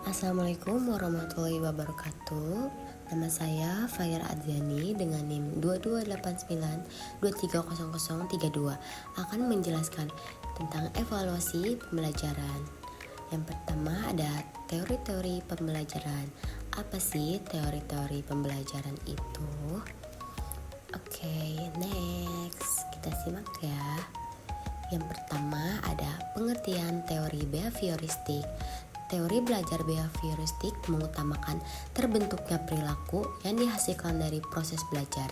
Assalamualaikum warahmatullahi wabarakatuh. Nama saya Fair Adriani dengan NIM 2289230032 akan menjelaskan tentang evaluasi pembelajaran. Yang pertama ada teori-teori pembelajaran. Apa sih teori-teori pembelajaran itu? Oke, next. Kita simak ya. Yang pertama ada pengertian teori behavioristik. Teori belajar behavioristik mengutamakan terbentuknya perilaku yang dihasilkan dari proses belajar.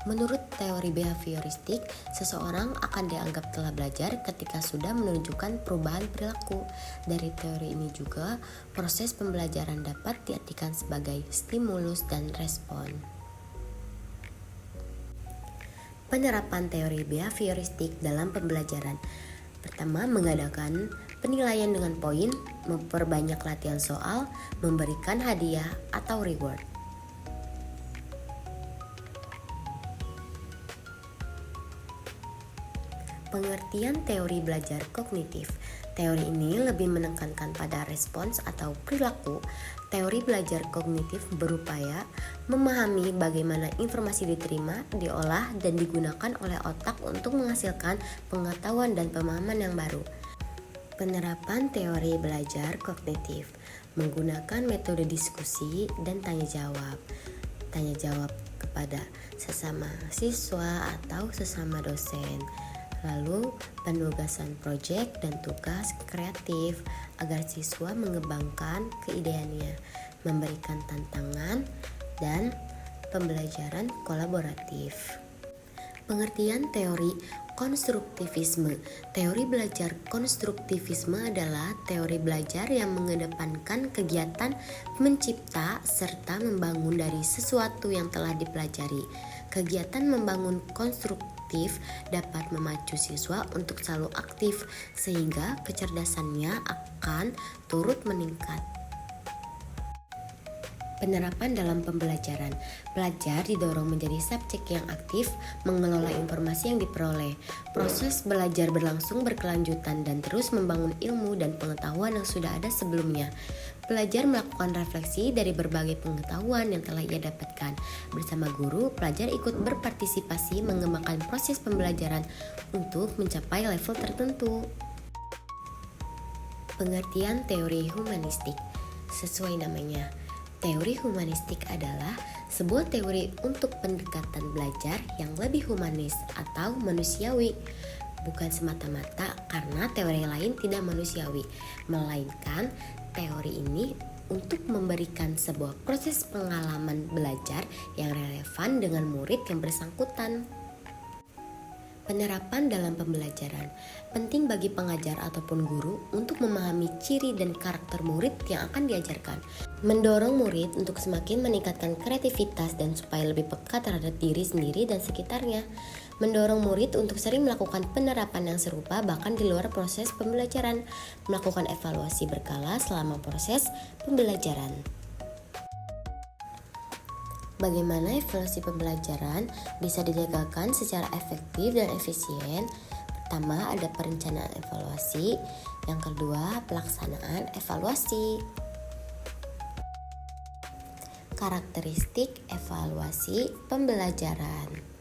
Menurut teori behavioristik, seseorang akan dianggap telah belajar ketika sudah menunjukkan perubahan perilaku. Dari teori ini juga, proses pembelajaran dapat diartikan sebagai stimulus dan respon. Penerapan teori behavioristik dalam pembelajaran. Pertama, mengadakan penilaian dengan poin, memperbanyak latihan soal, memberikan hadiah atau reward. Pengertian teori belajar kognitif. Teori ini lebih menekankan pada respons atau perilaku. Teori belajar kognitif berupaya memahami bagaimana informasi diterima, diolah, dan digunakan oleh otak untuk menghasilkan pengetahuan dan pemahaman yang baru. Penerapan teori belajar kognitif menggunakan metode diskusi dan tanya jawab. Tanya jawab kepada sesama siswa atau sesama dosen. Lalu penugasan proyek dan tugas kreatif agar siswa mengembangkan keideannya, memberikan tantangan dan pembelajaran kolaboratif. Pengertian teori konstruktivisme. Teori belajar konstruktivisme adalah teori belajar yang mengedepankan kegiatan mencipta serta membangun dari sesuatu yang telah dipelajari. Kegiatan membangun konstruktif dapat memacu siswa untuk selalu aktif sehingga kecerdasannya akan turut meningkat. Penerapan dalam pembelajaran. Pelajar didorong menjadi subjek yang aktif, mengelola informasi yang diperoleh. Proses belajar berlangsung berkelanjutan dan terus membangun ilmu dan pengetahuan yang sudah ada sebelumnya. Pelajar melakukan refleksi dari berbagai pengetahuan yang telah ia dapatkan. Bersama guru, pelajar ikut berpartisipasi mengembangkan proses pembelajaran untuk mencapai level tertentu. Pengertian teori humanistik. Sesuai namanya, teori humanistik adalah sebuah teori untuk pendekatan belajar yang lebih humanis atau manusiawi. Bukan semata-mata karena teori lain tidak manusiawi, melainkan teori ini untuk memberikan sebuah proses pengalaman belajar yang relevan dengan murid yang bersangkutan. Penerapan dalam pembelajaran. Penting bagi pengajar ataupun guru untuk memahami ciri dan karakter murid yang akan diajarkan. Mendorong murid untuk semakin meningkatkan kreativitas dan supaya lebih peka terhadap diri sendiri dan sekitarnya. Mendorong murid untuk sering melakukan penerapan yang serupa bahkan di luar proses pembelajaran. Melakukan evaluasi berkala selama proses pembelajaran. Bagaimana evaluasi pembelajaran bisa digagalkan secara efektif dan efisien? Pertama, ada perencanaan evaluasi. Yang kedua, pelaksanaan evaluasi. Karakteristik evaluasi pembelajaran.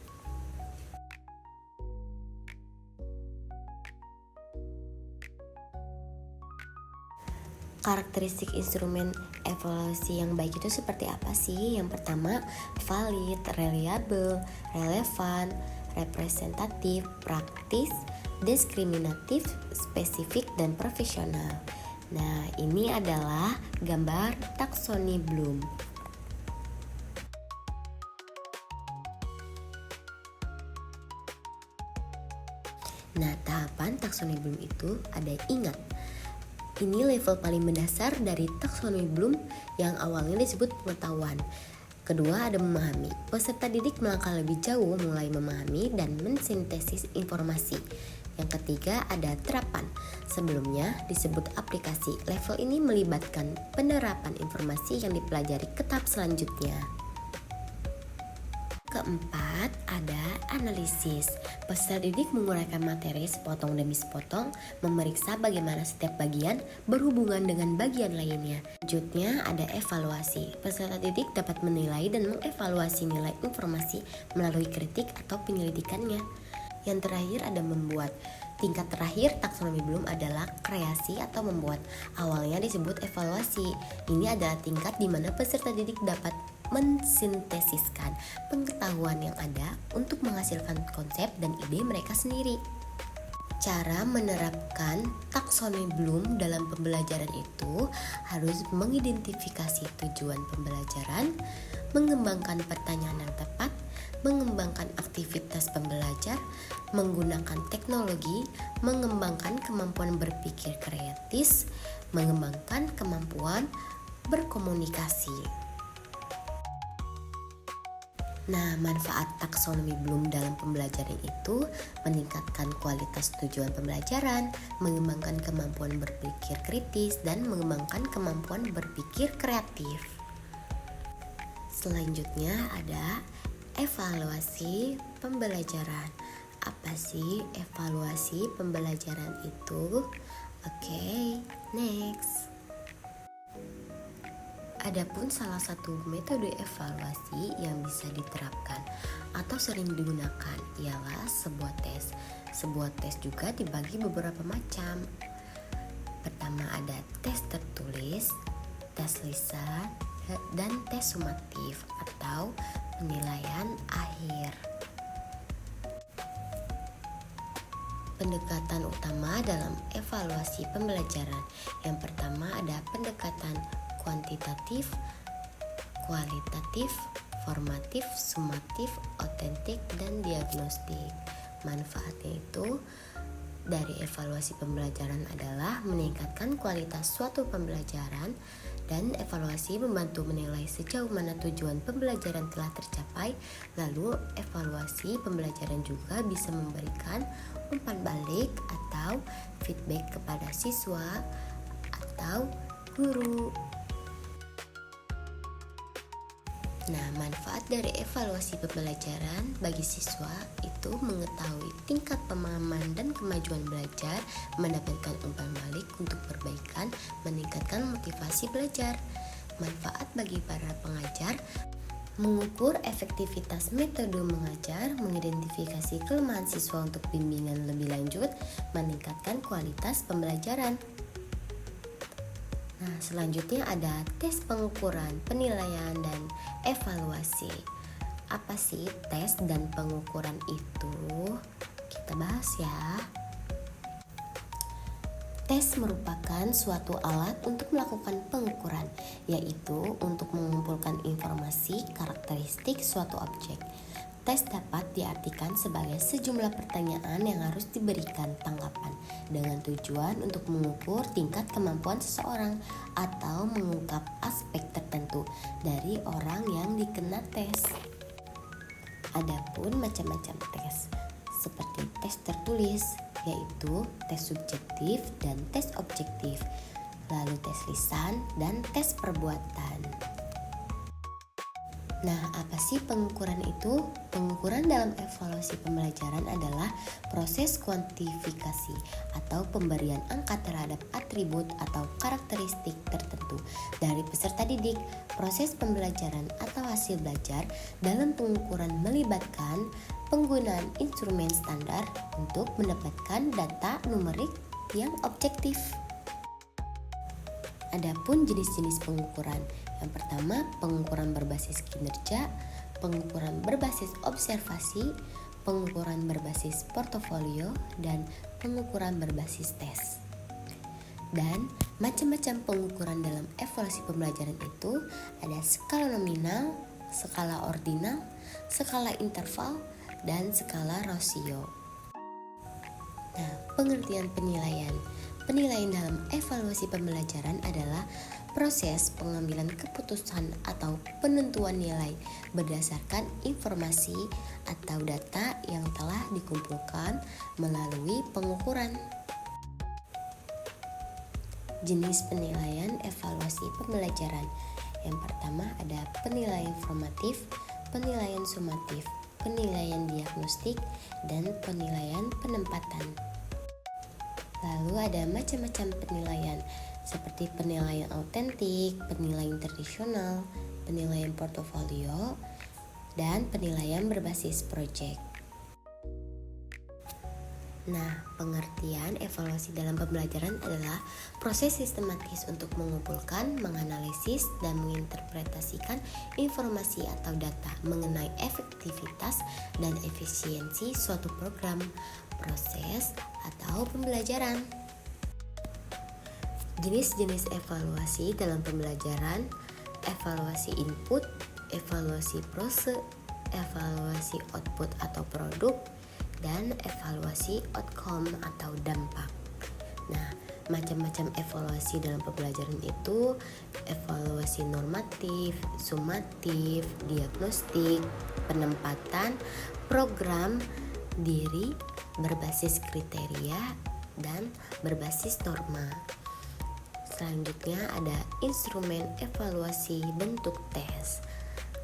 Karakteristik instrumen evaluasi yang baik itu seperti apa sih? Yang pertama, valid, reliable, relevan, representatif, praktis, diskriminatif, spesifik, dan profesional. Nah, ini adalah gambar taksoni Bloom. Nah, tahapan taksoni Bloom itu ada ingat. Ini level paling mendasar dari taksonomi Bloom yang awalnya disebut pengetahuan. Kedua ada memahami. Peserta didik melangkah lebih jauh mulai memahami dan mensintesis informasi. Yang ketiga ada terapan. Sebelumnya disebut aplikasi. Level ini melibatkan penerapan informasi yang dipelajari ke tahap selanjutnya. keempat ada analisis. Peserta didik menguraikan materi sepotong demi sepotong, memeriksa bagaimana setiap bagian berhubungan dengan bagian lainnya. Selanjutnya ada evaluasi. Peserta didik dapat menilai dan mengevaluasi nilai informasi melalui kritik atau penyelidikannya. Yang terakhir ada membuat. Tingkat terakhir taksonomi Bloom adalah kreasi atau membuat. Awalnya disebut evaluasi. Ini adalah tingkat di mana peserta didik dapat mensintesiskan pengetahuan yang ada untuk menghasilkan konsep dan ide mereka sendiri. Cara menerapkan taksonomi Bloom dalam pembelajaran itu harus mengidentifikasi tujuan pembelajaran, mengembangkan pertanyaan yang tepat, mengembangkan aktivitas pembelajar, menggunakan teknologi, mengembangkan kemampuan berpikir kritis, mengembangkan kemampuan berkomunikasi. Nah, manfaat taksonomi Bloom dalam pembelajaran itu meningkatkan kualitas tujuan pembelajaran, mengembangkan kemampuan berpikir kritis, dan mengembangkan kemampuan berpikir kreatif. Selanjutnya ada evaluasi pembelajaran. Apa sih evaluasi pembelajaran itu? Oke, next. Adapun salah satu metode evaluasi yang bisa diterapkan atau sering digunakan ialah sebuah tes. Sebuah tes juga dibagi beberapa macam. Pertama ada tes tertulis, tes lisan, dan tes sumatif atau penilaian akhir. Pendekatan utama dalam evaluasi pembelajaran. Yang pertama ada pendekatan kuantitatif, kualitatif, formatif, sumatif, otentik, dan diagnostik. Manfaatnya itu dari evaluasi pembelajaran adalah meningkatkan kualitas suatu pembelajaran, dan evaluasi membantu menilai sejauh mana tujuan pembelajaran telah tercapai. Lalu evaluasi pembelajaran juga bisa memberikan umpan balik atau feedback kepada siswa atau guru. Nah, manfaat dari evaluasi pembelajaran bagi siswa itu mengetahui tingkat pemahaman dan kemajuan belajar, mendapatkan umpan balik untuk perbaikan, meningkatkan motivasi belajar. Manfaat bagi para pengajar, mengukur efektivitas metode mengajar, mengidentifikasi kelemahan siswa untuk bimbingan lebih lanjut, meningkatkan kualitas pembelajaran. Nah, selanjutnya ada tes pengukuran, penilaian, dan evaluasi. Apa sih tes dan pengukuran itu? Kita bahas ya. Tes merupakan suatu alat untuk melakukan pengukuran, yaitu untuk mengumpulkan informasi karakteristik suatu objek. Tes dapat diartikan sebagai sejumlah pertanyaan yang harus diberikan tanggapan dengan tujuan untuk mengukur tingkat kemampuan seseorang atau mengungkap aspek tertentu dari orang yang dikena tes. Adapun macam-macam tes, seperti tes tertulis, yaitu tes subjektif dan tes objektif, lalu tes lisan dan tes perbuatan. Nah, apa sih pengukuran itu? Pengukuran dalam evaluasi pembelajaran adalah proses kuantifikasi atau pemberian angka terhadap atribut atau karakteristik tertentu dari peserta didik. Proses pembelajaran atau hasil belajar dalam pengukuran melibatkan penggunaan instrumen standar untuk mendapatkan data numerik yang objektif. Adapun jenis-jenis pengukuran. Yang pertama, pengukuran berbasis kinerja, pengukuran berbasis observasi, pengukuran berbasis portofolio, dan pengukuran berbasis tes. Dan macam-macam pengukuran dalam evaluasi pembelajaran itu ada skala nominal, skala ordinal, skala interval, dan skala rasio. Nah, pengertian penilaian. Penilaian dalam evaluasi pembelajaran adalah proses pengambilan keputusan atau penentuan nilai berdasarkan informasi atau data yang telah dikumpulkan melalui pengukuran. Jenis penilaian evaluasi pembelajaran. Yang pertama ada penilaian formatif. penilaian sumatif, penilaian diagnostik, dan penilaian penempatan. Lalu ada macam-macam penilaian seperti penilaian autentik, penilaian tradisional, penilaian portofolio, dan penilaian berbasis proyek. Nah, pengertian evaluasi dalam pembelajaran adalah proses sistematis untuk mengumpulkan, menganalisis, dan menginterpretasikan informasi atau data mengenai efektivitas dan efisiensi suatu program, proses, atau pembelajaran. Jenis-jenis evaluasi dalam pembelajaran: evaluasi input, evaluasi proses, evaluasi output atau produk, dan evaluasi outcome atau dampak. Nah, macam-macam evaluasi dalam pembelajaran itu evaluasi normatif, sumatif, diagnostik, penempatan, program, diri, berbasis kriteria, dan berbasis norma. Selanjutnya ada instrumen evaluasi bentuk tes.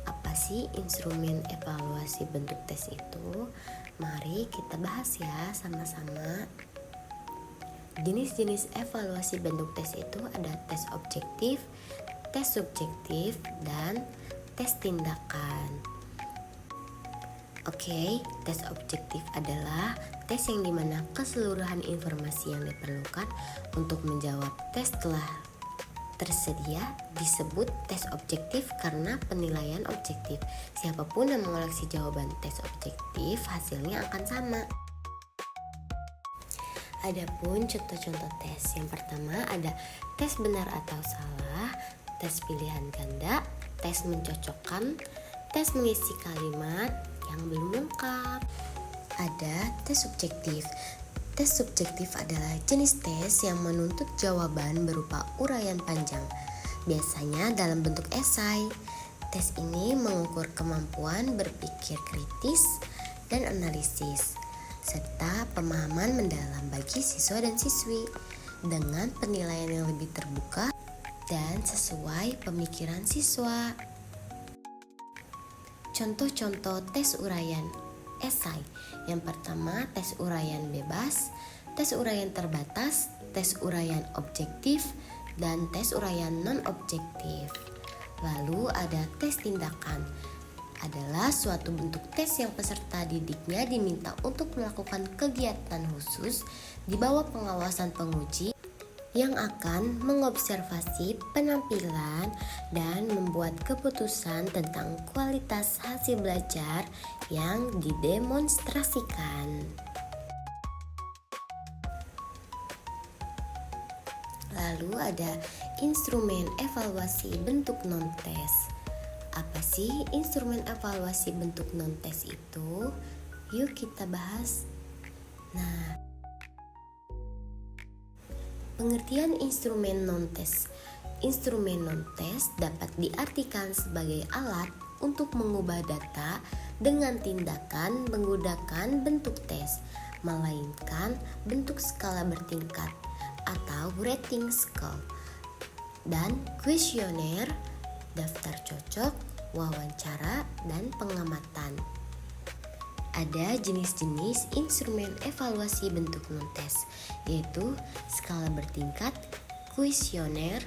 Apa sih instrumen evaluasi bentuk tes itu? Mari kita bahas ya sama-sama. Jenis-jenis evaluasi bentuk tes itu ada tes objektif, tes subjektif, dan tes tindakan. Oke, tes objektif adalah tes yang dimana keseluruhan informasi yang diperlukan untuk menjawab tes telah tersedia disebut tes objektif karena penilaian objektif. Siapapun yang mengoleksi jawaban tes objektif, hasilnya akan sama. Adapun contoh-contoh tes, yang pertama ada tes benar atau salah, tes pilihan ganda, tes mencocokkan, tes mengisi kalimat yang belum lengkap. Ada tes subjektif. Tes subjektif adalah jenis tes yang menuntut jawaban berupa uraian panjang, biasanya dalam bentuk esai. Tes ini mengukur kemampuan berpikir kritis dan analisis, serta pemahaman mendalam bagi siswa dan siswi dengan penilaian yang lebih terbuka dan sesuai pemikiran siswa. Contoh-contoh tes uraian esai. Yang pertama, tes uraian bebas, tes uraian terbatas, tes uraian objektif, dan tes uraian non-objektif. Lalu ada tes tindakan. Adalah suatu bentuk tes yang peserta didiknya diminta untuk melakukan kegiatan khusus di bawah pengawasan penguji yang akan mengobservasi penampilan dan membuat keputusan tentang kualitas hasil belajar yang didemonstrasikan. Lalu ada instrumen evaluasi bentuk non-tes. Apa sih instrumen evaluasi bentuk non-tes itu? Yuk kita bahas. Nah, pengertian instrumen non-tes. Instrumen non-tes dapat diartikan sebagai alat untuk mengubah data dengan tindakan menggunakan bentuk tes, melainkan bentuk skala bertingkat atau rating scale, dan kuesioner, daftar cocok, wawancara, dan pengamatan. Ada jenis-jenis instrumen evaluasi bentuk non-tes, yaitu skala bertingkat, kuesioner,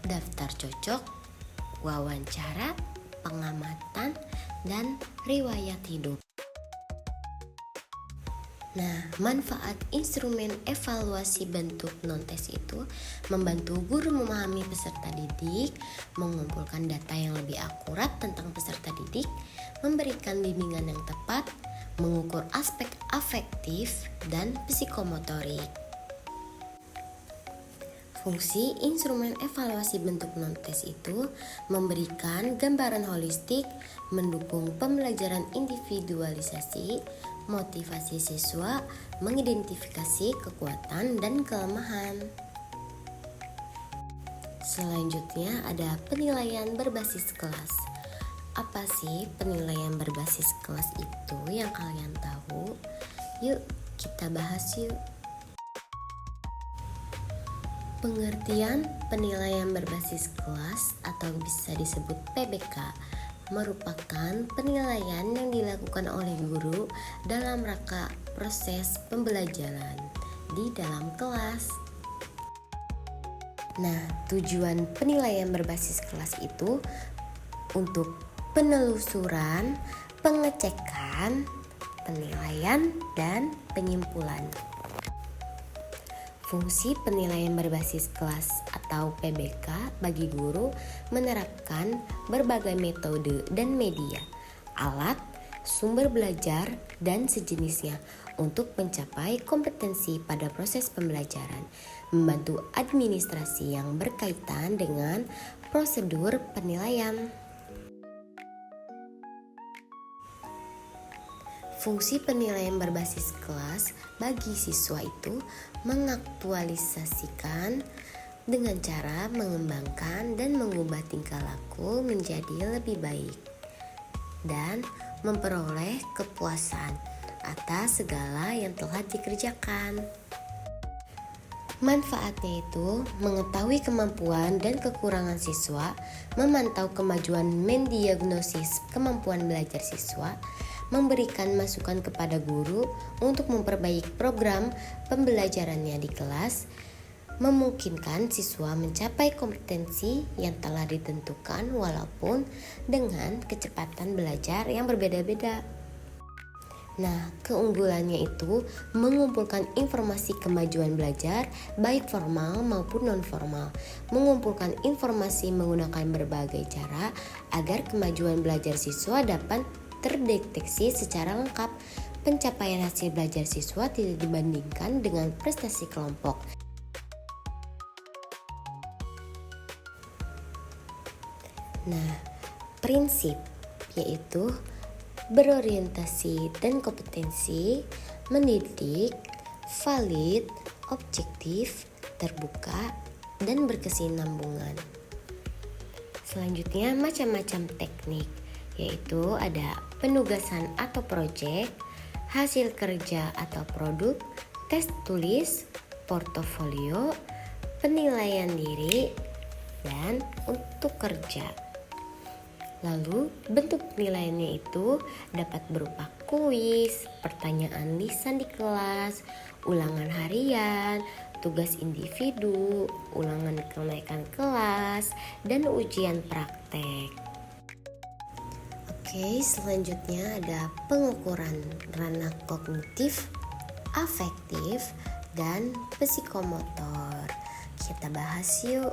daftar cocok, wawancara, pengamatan, dan riwayat hidup. Nah, manfaat instrumen evaluasi bentuk non-tes itu membantu guru memahami peserta didik, mengumpulkan data yang lebih akurat tentang peserta didik, memberikan bimbingan yang tepat, mengukur aspek afektif dan psikomotorik. Fungsi instrumen evaluasi bentuk non-tes itu memberikan gambaran holistik, mendukung pembelajaran individualisasi, motivasi siswa, mengidentifikasi kekuatan dan kelemahan. Selanjutnya ada penilaian berbasis kelas. Apa sih penilaian berbasis kelas itu yang kalian tahu? Yuk kita bahas yuk. Pengertian penilaian berbasis kelas atau bisa disebut PBK merupakan penilaian yang dilakukan oleh guru dalam rangka proses pembelajaran di dalam kelas. Nah, tujuan penilaian berbasis kelas itu untuk penelusuran, pengecekan, penilaian, dan penyimpulan. Fungsi penilaian berbasis kelas atau PBK bagi guru menerapkan berbagai metode dan media, alat, sumber belajar, dan sejenisnya untuk mencapai kompetensi pada proses pembelajaran, membantu administrasi yang berkaitan dengan prosedur penilaian. Fungsi penilaian berbasis kelas bagi siswa itu mengaktualisasikan dengan cara mengembangkan dan mengubah tingkah laku menjadi lebih baik dan memperoleh kepuasan atas segala yang telah dikerjakan. Manfaatnya itu mengetahui kemampuan dan kekurangan siswa, memantau kemajuan mendiagnosis kemampuan belajar siswa, memberikan masukan kepada guru untuk memperbaiki program pembelajarannya di kelas, memungkinkan siswa mencapai kompetensi yang telah ditentukan walaupun dengan kecepatan belajar yang berbeda-beda. Nah, keunggulannya itu mengumpulkan informasi kemajuan belajar baik formal maupun non-formal, mengumpulkan informasi menggunakan berbagai cara agar kemajuan belajar siswa dapat terdeteksi secara lengkap. Pencapaian hasil belajar siswa tidak dibandingkan dengan prestasi kelompok. Nah, prinsip yaitu berorientasi dan kompetensi, mendidik, valid, objektif, terbuka, dan berkesinambungan. Selanjutnya macam-macam teknik, yaitu ada penugasan atau proyek, hasil kerja atau produk, tes tulis, portofolio, penilaian diri, dan untuk kerja. Lalu bentuk penilaiannya itu dapat berupa kuis, pertanyaan lisan di kelas, ulangan harian, tugas individu, ulangan kenaikan kelas, dan ujian praktek. Oke, selanjutnya ada pengukuran ranah kognitif, afektif, dan psikomotor. Kita bahas yuk.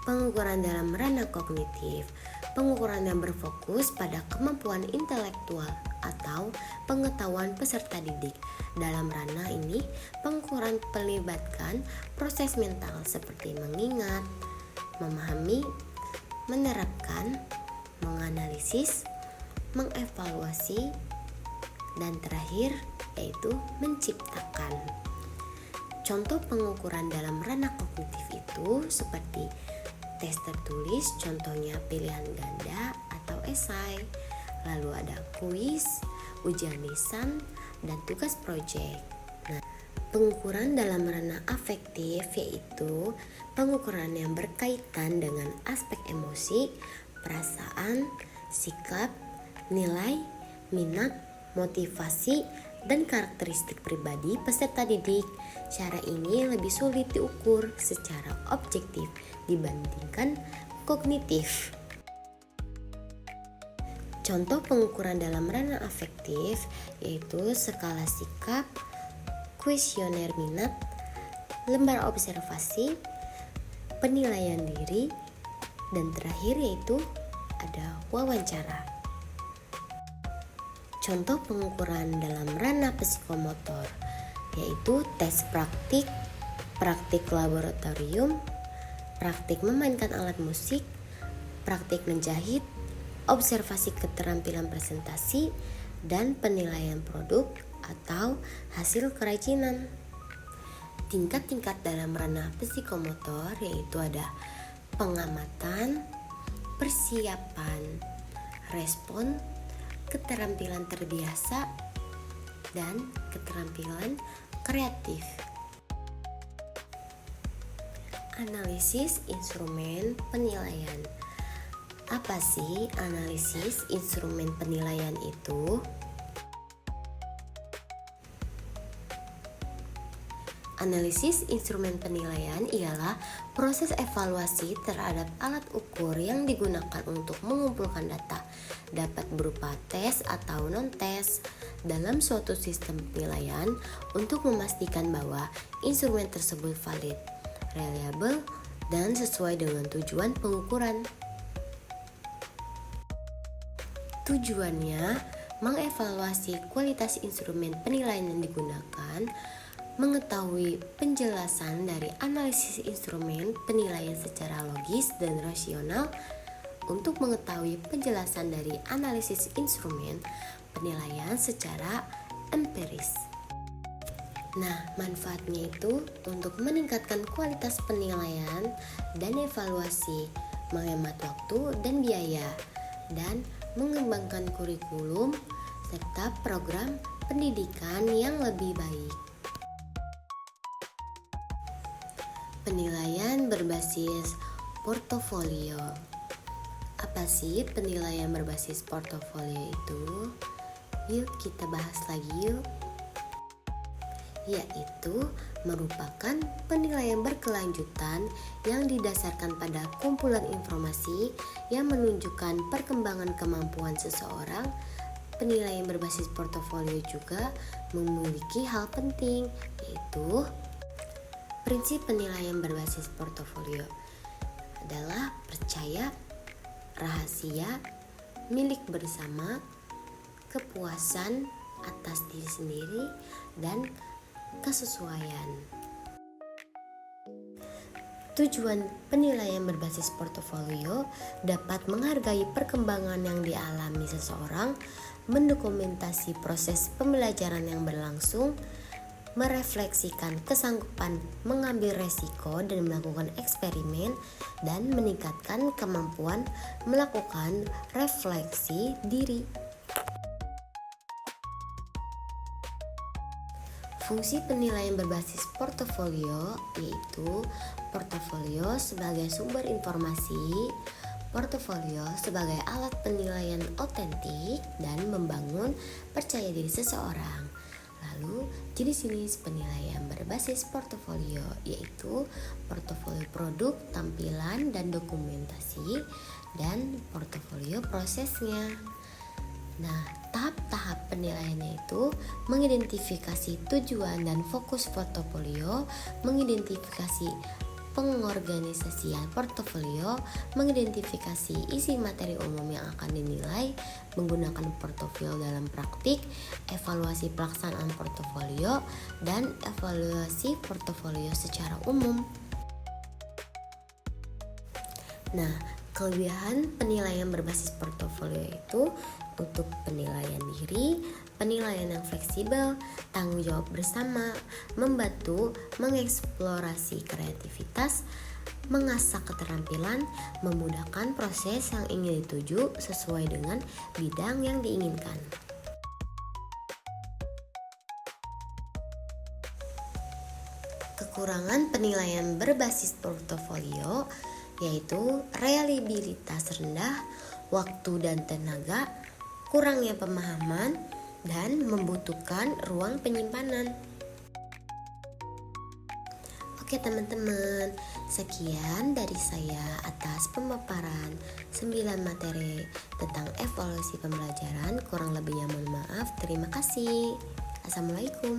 Pengukuran dalam ranah kognitif, pengukuran yang berfokus pada kemampuan intelektual atau pengetahuan peserta didik. Dalam ranah ini, pengukuran melibatkan proses mental seperti mengingat, memahami, menerapkan, menganalisis, mengevaluasi, dan terakhir yaitu menciptakan. Contoh pengukuran dalam ranah kognitif itu seperti tes tertulis, contohnya pilihan ganda atau esai. Lalu ada kuis, ujian lisan, dan tugas proyek. Nah, pengukuran dalam ranah afektif yaitu pengukuran yang berkaitan dengan aspek emosi, perasaan, sikap, nilai, minat, motivasi, dan karakteristik pribadi peserta didik. Cara ini lebih sulit diukur secara objektif dibandingkan kognitif. Contoh pengukuran dalam ranah afektif yaitu skala sikap, kuesioner minat, lembar observasi, penilaian diri, dan terakhir yaitu ada wawancara. Contoh pengukuran dalam ranah psikomotor yaitu tes praktik, praktik laboratorium, praktik memainkan alat musik, praktik menjahit, observasi keterampilan presentasi, dan penilaian produk atau hasil kerajinan. Tingkat-tingkat dalam ranah psikomotor yaitu ada pengamatan, persiapan, respon, keterampilan terbiasa, dan keterampilan kreatif. Analisis instrumen penilaian. Apa sih analisis instrumen penilaian itu? Analisis instrumen penilaian ialah proses evaluasi terhadap alat ukur yang digunakan untuk mengumpulkan data, dapat berupa tes atau non-tes, dalam suatu sistem penilaian untuk memastikan bahwa instrumen tersebut valid, reliable, dan sesuai dengan tujuan pengukuran. Tujuannya mengevaluasi kualitas instrumen penilaian yang digunakan, mengetahui penjelasan dari analisis instrumen penilaian secara logis dan rasional, untuk mengetahui penjelasan dari analisis instrumen penilaian secara empiris. Nah, manfaatnya itu untuk meningkatkan kualitas penilaian dan evaluasi, menghemat waktu dan biaya, dan mengembangkan kurikulum serta program pendidikan yang lebih baik. Penilaian berbasis portofolio. Apa sih penilaian berbasis portofolio itu? Yuk kita bahas lagi yuk. Yaitu merupakan penilaian berkelanjutan yang didasarkan pada kumpulan informasi yang menunjukkan perkembangan kemampuan seseorang. Penilaian berbasis portofolio juga memiliki hal penting, yaitu prinsip penilaian berbasis portofolio adalah percaya, rahasia, milik bersama, kepuasan atas diri sendiri, dan kesesuaian. Tujuan penilaian berbasis portofolio dapat menghargai perkembangan yang dialami seseorang, mendokumentasi proses pembelajaran yang berlangsung, merefleksikan kesanggupan mengambil resiko dan melakukan eksperimen, dan meningkatkan kemampuan melakukan refleksi diri. Fungsi penilaian berbasis portofolio yaitu portofolio sebagai sumber informasi, portofolio sebagai alat penilaian otentik, dan membangun percaya diri seseorang. Lalu, jenis-jenis penilaian berbasis portofolio yaitu portofolio produk, tampilan, dan dokumentasi, dan portofolio prosesnya. Nah, tahap-tahap penilaiannya itu mengidentifikasi tujuan dan fokus portofolio, mengidentifikasi pengorganisasian portofolio, mengidentifikasi isi materi umum yang akan dinilai, menggunakan portofolio dalam praktik, evaluasi pelaksanaan portofolio, dan evaluasi portofolio secara umum. Nah, kelebihan penilaian berbasis portofolio itu untuk penilaian diri, penilaian yang fleksibel, tanggung jawab bersama, membantu mengeksplorasi kreativitas, mengasah keterampilan, memudahkan proses yang ingin dituju sesuai dengan bidang yang diinginkan. Kekurangan penilaian berbasis portofolio yaitu reliabilitas rendah, waktu dan tenaga, kurangnya pemahaman, dan membutuhkan ruang penyimpanan. Oke teman-teman, sekian dari saya atas pemaparan 9 materi tentang evaluasi pembelajaran. Kurang lebihnya mohon maaf. Terima kasih. Assalamualaikum.